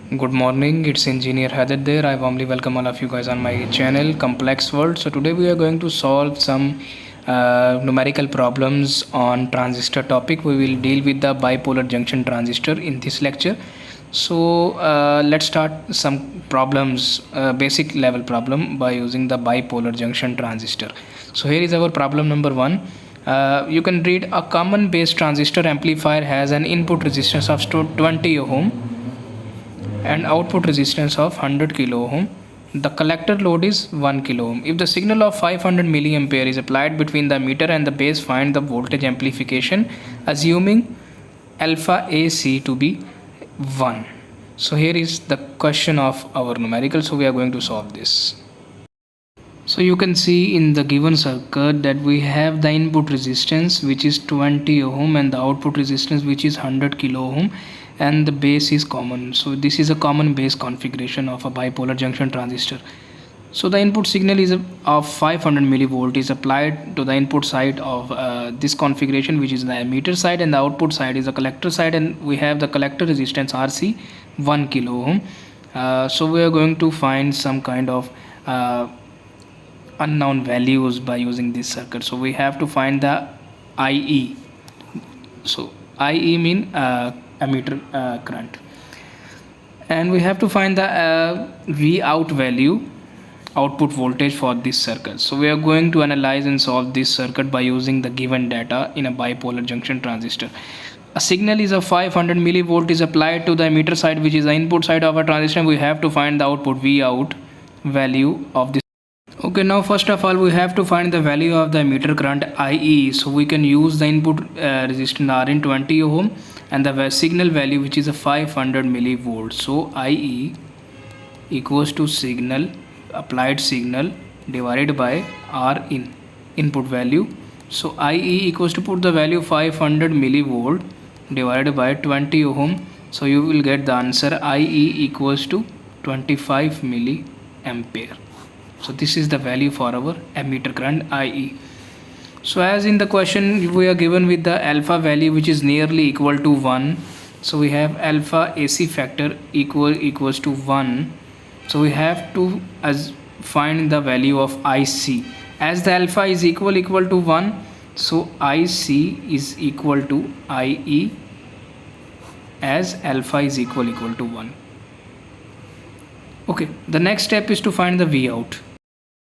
Good morning, it's Engineer Hadid there. I warmly welcome all of you guys on my channel Complex World. So today we are going to solve some numerical problems on transistor topic. We will deal with the bipolar junction transistor in this lecture. So let's start some problems, basic level problem by using the bipolar junction transistor. So here is our problem number 1. You can read a common base transistor amplifier has an input resistance of 20 ohm and output resistance of 100 kilo ohm. The collector load is 1 kilo ohm. If the signal of 500 milliampere is applied between the emitter and the base, find the voltage amplification assuming alpha AC to be 1. So here is the question of our numerical. So we are going to solve this. So you can see in the given circuit that we have the input resistance which is 20 ohm and the output resistance which is 100 kilo ohm, and the base is common. So this is a common base configuration of a bipolar junction transistor. So the input signal is of 500 millivolt is applied to the input side of this configuration, which is the emitter side, and the output side is the collector side, and we have the collector resistance RC 1 kilo ohm. So we are going to find some kind of unknown values by using this circuit. So we have to find the IE. So IE mean emitter current, and we have to find the V out value, output voltage for this circuit. So we are going to analyze and solve this circuit by using the given data in a bipolar junction transistor. A signal is of 500 millivolt is applied to the emitter side, which is the input side of a transistor. We have to find the output V out value of this. Okay, now first of all we have to find the value of the emitter current IE. So we can use the input resistance R in 20 ohm and the signal value which is a 500 millivolts. So IE equals to signal, applied signal divided by R in input value. So IE equals to put the value 500 millivolt divided by 20 ohm. So you will get the answer IE equals to 25 milliampere. So this is the value for our emitter current IE. So as in the question we are given with the alpha value which is nearly equal to 1. So we have alpha AC factor equals to 1. So we have to find the value of IC. As the alpha is equal to 1, so IC is equal to IE as alpha is equal to 1. Okay, the next step is to find the V out.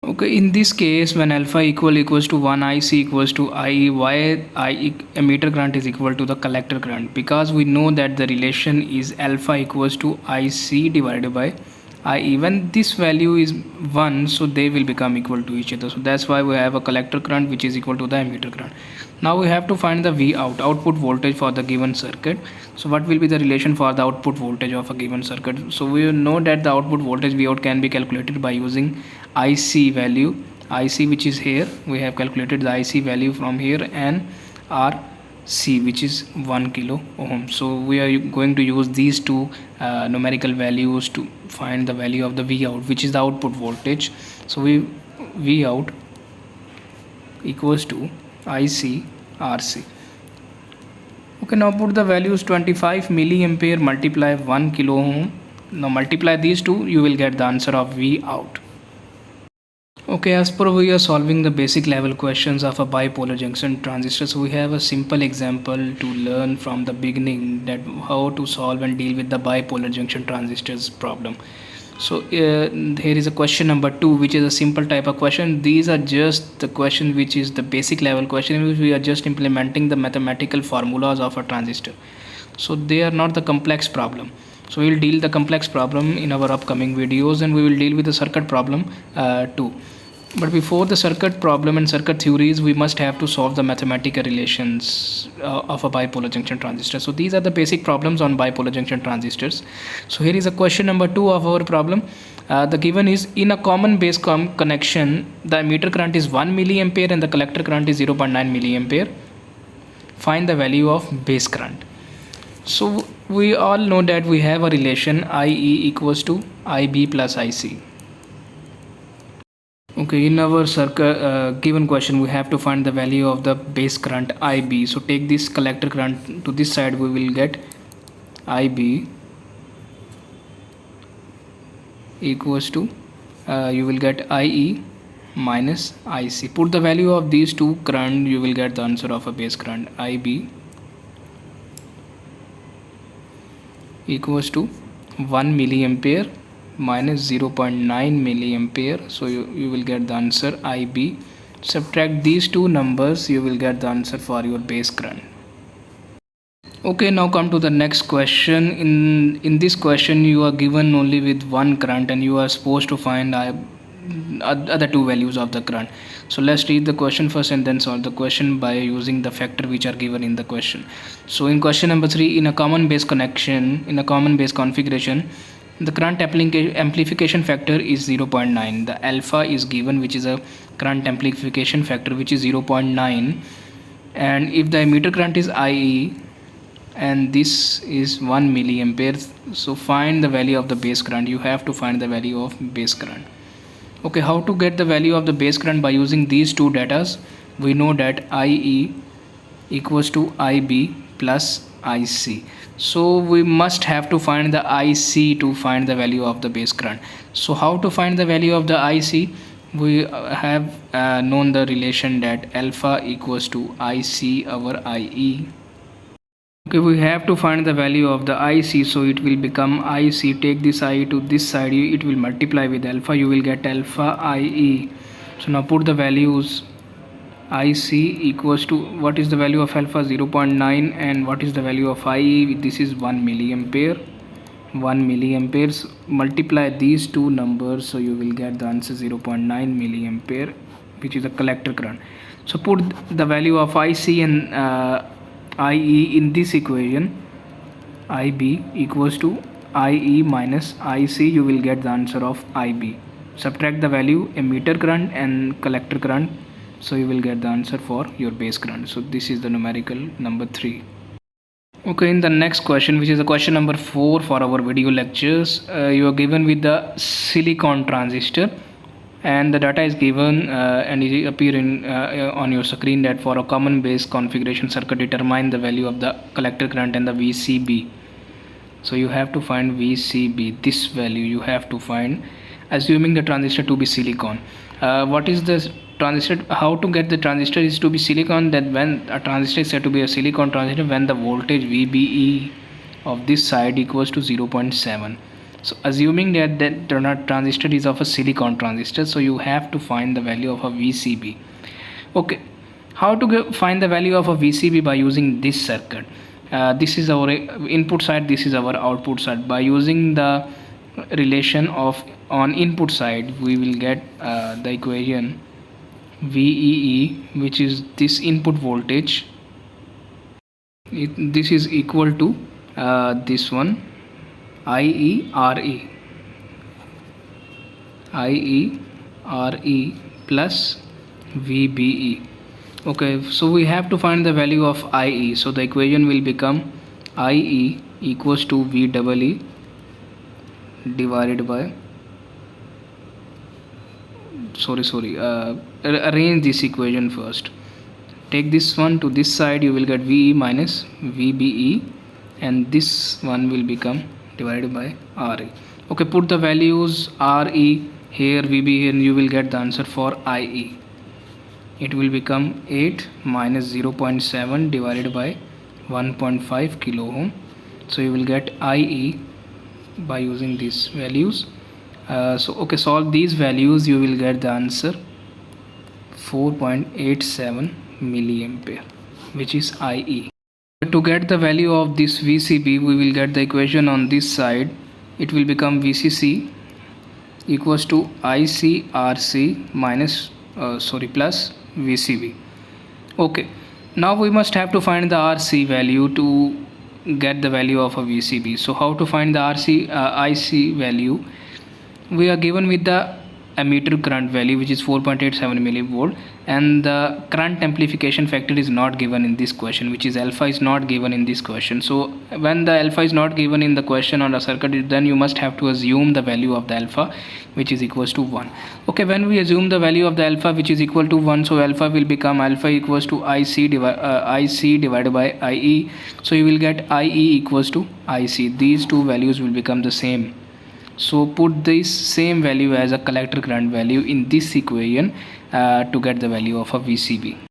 Okay, in this case when alpha equals to 1, IC equals to IE, why emitter current is equal to the collector current? Because we know that the relation is alpha equals to IC divided by IE. When this value is 1, so they will become equal to each other. So that's why we have a collector current which is equal to the emitter current. Now we have to find the V out, output voltage for the given circuit. So what will be the relation for the output voltage of a given circuit? So we know that the output voltage V out can be calculated by using IC value, IC which is here. We have calculated the IC value from here, and RC which is 1 kilo ohm. So we are going to use these two numerical values to find the value of the V out, which is the output voltage. So V out equals to IC RC. Okay, now put the values 25 milliampere multiply 1 kilo ohm. Now multiply these two, you will get the answer of V out. Okay, as per we are solving the basic level questions of a bipolar junction transistor. So we have a simple example to learn from the beginning that how to solve and deal with the bipolar junction transistors problem. So here is a question number 2, which is a simple type of question. These are just the question which is the basic level question in which we are just implementing the mathematical formulas of a transistor. So they are not the complex problem. So we will deal the complex problem in our upcoming videos, and we will deal with the circuit problem too. But before the circuit problem and circuit theories, we must have to solve the mathematical relations of a bipolar junction transistor. So these are the basic problems on bipolar junction transistors. So here is a question number 2 of our problem. The given is in a common base connection, the emitter current is 1 milliampere and the collector current is 0.9 milliampere. Find the value of base current. So we all know that we have a relation IE equals to IB plus IC. Okay, in our circuit given question we have to find the value of the base current IB. So take this collector current to this side, we will get IB equals to you will get IE minus IC. Put the value of these two current, you will get the answer of a base current. IB equals to 1 milliampere minus 0.9 milliampere. So you will get the answer IB. Subtract these two numbers, you will get the answer for your base current. Okay, now come to the next question. In this question, you are given only with one current and you are supposed to find other two values of the current. So let's read the question first and then solve the question by using the factor which are given in the question. So in question number 3, in a common base configuration, the current amplification factor is 0.9. The alpha is given, which is a current amplification factor, which is 0.9, and if the emitter current is IE and this is 1 milliampere, so find the value of the base current. You have to find the value of base current. Okay, how to get the value of the base current? By using these two datas. We know that IE equals to IB plus IC, so we must have to find the IC to find the value of the base current. So how to find the value of the IC? We have known the relation that alpha equals to IC over IE. Okay, we have to find the value of the IC, so it will become IC. Take this IE to this side, it will multiply with alpha, you will get alpha IE. So now put the values. IC equals to, what is the value of alpha? 0.9, and what is the value of IE? This is 1 milliampere. 1 milliamperes, multiply these two numbers, so you will get the answer 0.9 milliampere, which is a collector current. So put the value of IC and IE in this equation. IB equals to IE minus IC, you will get the answer of IB. Subtract the value emitter current and collector current, so you will get the answer for your base current. So this is the numerical number 3. Okay, in the next question, which is the question number 4 for our video lectures, you are given with the silicon transistor, and the data is given and it appear in on your screen that for a common base configuration circuit, determine the value of the collector current and the VCB. So you have to find VCB. This value you have to find, assuming the transistor to be silicon. What is the transistor? How to get the transistor is to be silicon? That when a transistor is said to be a silicon transistor, when the voltage VBE of this side equals to 0.7. So assuming that transistor is of a silicon transistor, so you have to find the value of a VCB. Okay, how to find the value of a VCB? By using this circuit. This is our input side, this is our output side. By using the relation of on input side, we will get the equation VEE, which is this input voltage. This is equal to this one, IERE plus VBE. Okay, so we have to find the value of IE, so the equation will become IE equals to VEE divided by arrange this equation first. Take this one to this side, you will get VE minus VBE, and this one will become divided by RE. Okay, put the values RE here, VB here, and you will get the answer for IE. It will become 8 minus 0.7 divided by 1.5 kilo ohm. So you will get IE by using these values. Okay, solve these values, you will get the answer 4.87 milliampere, which is IE. To get the value of this VCB, we will get the equation on this side. It will become VCC equals to ICRC minus plus VCB. Okay, now we must have to find the RC value to get the value of a VCB. So how to find the IC value? We are given with the emitter current value, which is 4.87 millivolt, and the current amplification factor is not given in this question, which is alpha is not given in this question. So when the alpha is not given in the question on the circuit, then you must have to assume the value of the alpha, which is equals to 1. Okay, when we assume the value of the alpha, which is equal to 1, so alpha will become alpha equals to IC divided by IE. So you will get IE equals to IC. These two values will become the same. So put this same value as a collector current value in this equation to get the value of a VCB.